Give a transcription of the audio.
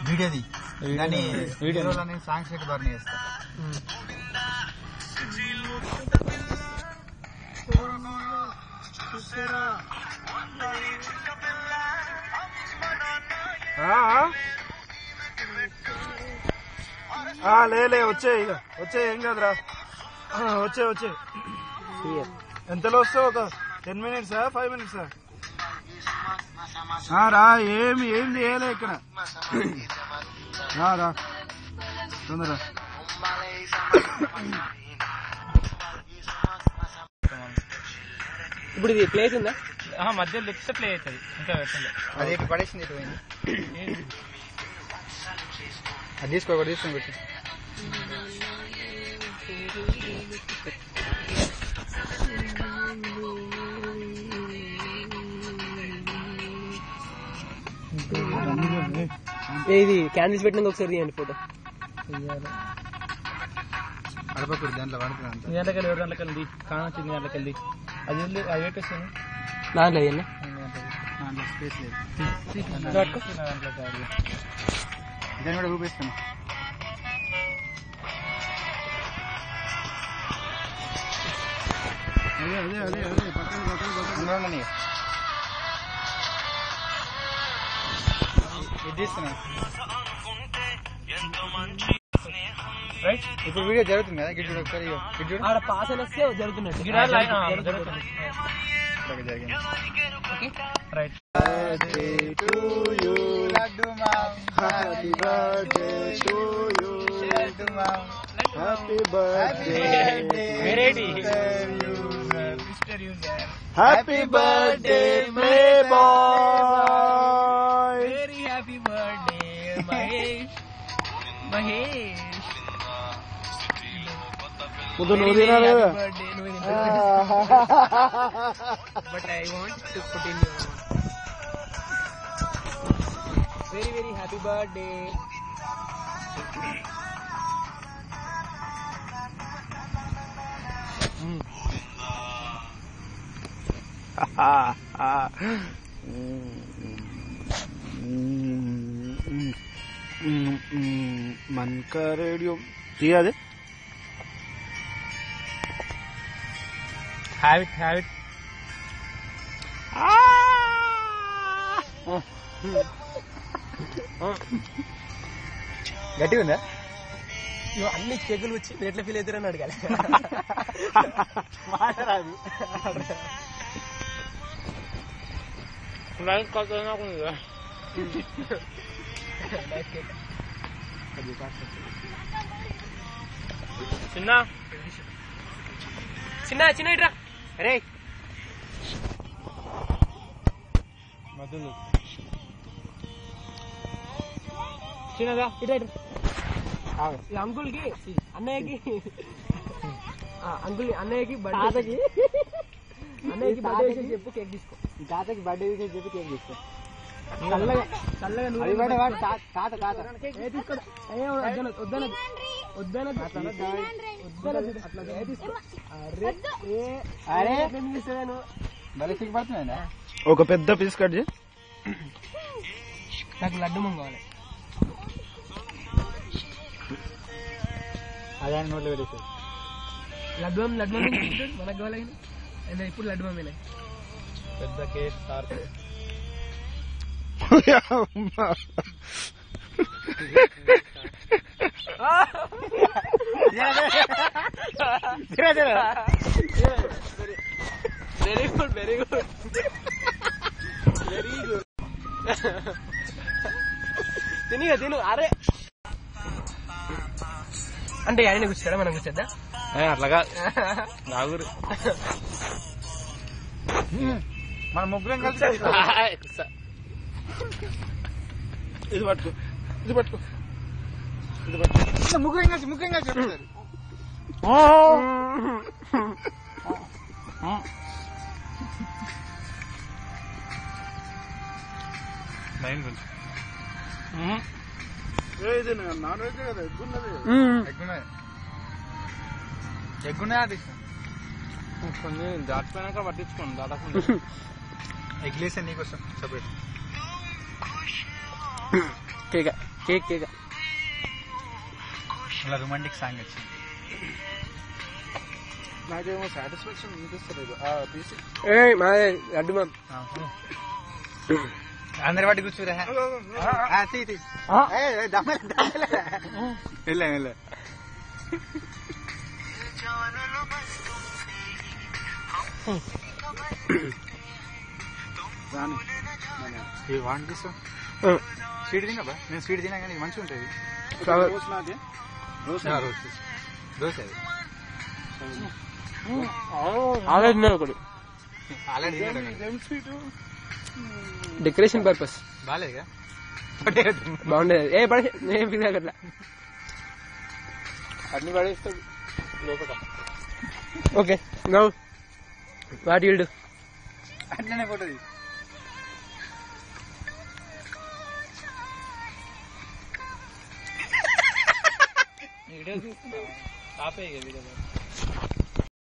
వీడియోది దాన్ని వీడియోలోనే సాంగ్స్ పెట్టి బర్న్ చేస్తా. లే వచ్చే ఇక వచ్చే ఏం కాదురా. వచ్చే ఎంతలో వస్తావు? ఒక 10 minutes 5 minutes రా. ఏం చేయలే ఇక్కడ. రా తొందర. ఇప్పుడు ఇది ప్లేస్ ఉందా? మధ్యలో లెక్స్ట్ ప్లే అవుతుంది. ఇంకా అది పడేసింది. అది తీసుకొని పెట్టి ఇది క్యాండిల్స్ పెట్టినాక ఒకసారి తీయండి ఫోటో. అడపకూడదు దాంట్లో పడుతుంది. 2 గంటలకెళ్ళి 2 గంటలకెళ్ళి కానొచ్చి 2 గంటలకెళ్ళి అది అది పెట్టేస్తాను. దాంట్లో అయ్యండి దాంట్లో స్పేస్ లేదు. దాంట్లో దాన్ని కూడా ఊపేస్తాను. అదే పక్కన ఇది తీస్తున్నా. రైట్, ఇప్పుడు వీడియో జరుగుతుంది కదా. గిడ్డు ఒకసారి గిడ్డు ఆడ పాస్ వస్తే జరుగుతున్నట్టు జరిగింది. Right. Laddu mom happy birthday to you. Laddu mom happy birthday. Happy birthday my boy. Very happy birthday Mahesh. నువ్వు తినాలి. But I want to put in very very happy birthday. मन का रेडियो दिया दे. Have it. గట్టిగా ఉందా? అన్ని కేకులు వచ్చి మీరు ఎట్లా ఫీల్ అవుతారని అడగాలి. మాట్లాడాలి. చిన్న ఇట్రా. అరే మధులు చిన్నదా ఇట్రా. అంకుల్ కి అన్నయ్యకి బర్త్డే అన్నయ్యకి బర్త్డే చెప్పు కేక్ తీసుకో. తాతకి బర్త్డే విషయం చెప్పి కేక్ తీసుకో. చల్లగా ఒక పెద్ద పీస్ కట్ చేయి. నాకు లడ్డు మంగ కావాలి. అదే నోట్లో పెట్టేసి లడ్డు మనకు కావాలి. ఇప్పుడు లడ్డు మమ్మీనే పెద్ద కేక్ సార్. వెరీ గుడ్ తిను. అరే అంటే ఆయన కూర్చోడా మనం కూర్చోద్దా? అట్లాగా నాగురు మన ముగ్గురం కలిసి ఇది పట్టుకో. ముగ్గురం కలిసి చెప్తారు. ఇది నాన్ వెజ్ కదా. ఎగ్గున్నది కొన్ని దాటిపోయినాక పట్టించుకోండి. దాదాపు ఎగ్లేసా నీకోసం సపరేట్. కేక కేక్ కేక అలా రొమాంటిక్ సాంగ్ వచ్చింది. నాకేమో సాటిస్ఫాక్షన్ అనిపిస్తలేదు ఆ తీసి. మాదే లడ్డు మామ్. అందరి వాటి కూర్చోరా వెళ్ళా వెళ్ళా. వాడిని తీసుకో. స్వీట్ తినబ్బా. నేను స్వీట్ తినా కానీ మంచిగా ఉంటుంది. రోజ్ నాది రోజ్ దోశ అది ఆల్రెడీ తిన్నాను ఒకటి. ఆల్రెడీ ఏం స్వీట్ డెకరేషన్ పర్పస్ బాగాలేదుగా. బాగుండేది. ఏ పడే ఏం ఫీల్ అట్లా అన్ని పడేస్తాడు లోపల. Okay now what will do? అట్లనే పోతుంది. వీడియో తీసుకున్నా ఆపే వీడియో.